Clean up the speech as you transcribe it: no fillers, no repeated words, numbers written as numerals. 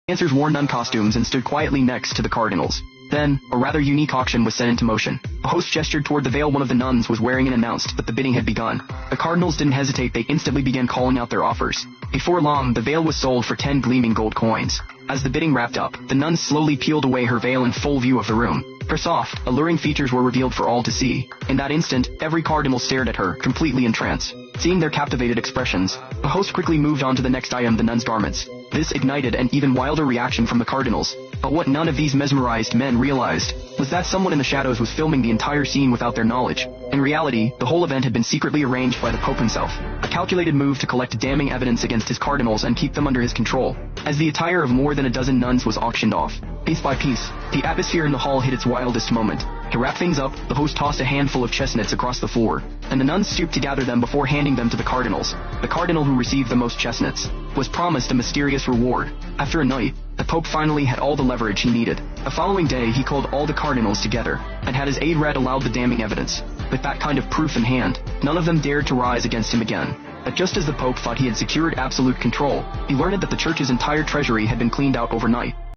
Dancers wore nun costumes and stood quietly next to the cardinals. Then, a rather unique auction was set into motion. The host gestured toward the veil one of the nuns was wearing and announced that the bidding had begun. The cardinals didn't hesitate, they instantly began calling out their offers. Before long, the veil was sold for 10 gleaming gold coins. As the bidding wrapped up, the nun slowly peeled away her veil in full view of the room. Her soft, alluring features were revealed for all to see. In that instant, every cardinal stared at her, completely entranced. Seeing their captivated expressions, the host quickly moved on to the next item, the nun's garments. This ignited an even wilder reaction from the cardinals. But what none of these mesmerized men realized was that someone in the shadows was filming the entire scene without their knowledge. In reality, the whole event had been secretly arranged by the Pope himself, a calculated move to collect damning evidence against his cardinals and keep them under his control. As the attire of more than a dozen nuns was auctioned off, piece by piece, the atmosphere in the hall hit its wildest moment. To wrap things up, the host tossed a handful of chestnuts across the floor, and the nuns stooped to gather them before handing them to the cardinals. The cardinal who received the most chestnuts was promised a mysterious reward. After a night, the Pope finally had all the leverage he needed. The following day, he called all the cardinals together, and had his aide read aloud the damning evidence. With that kind of proof in hand, none of them dared to rise against him again. But just as the Pope thought he had secured absolute control, he learned that the church's entire treasury had been cleaned out overnight.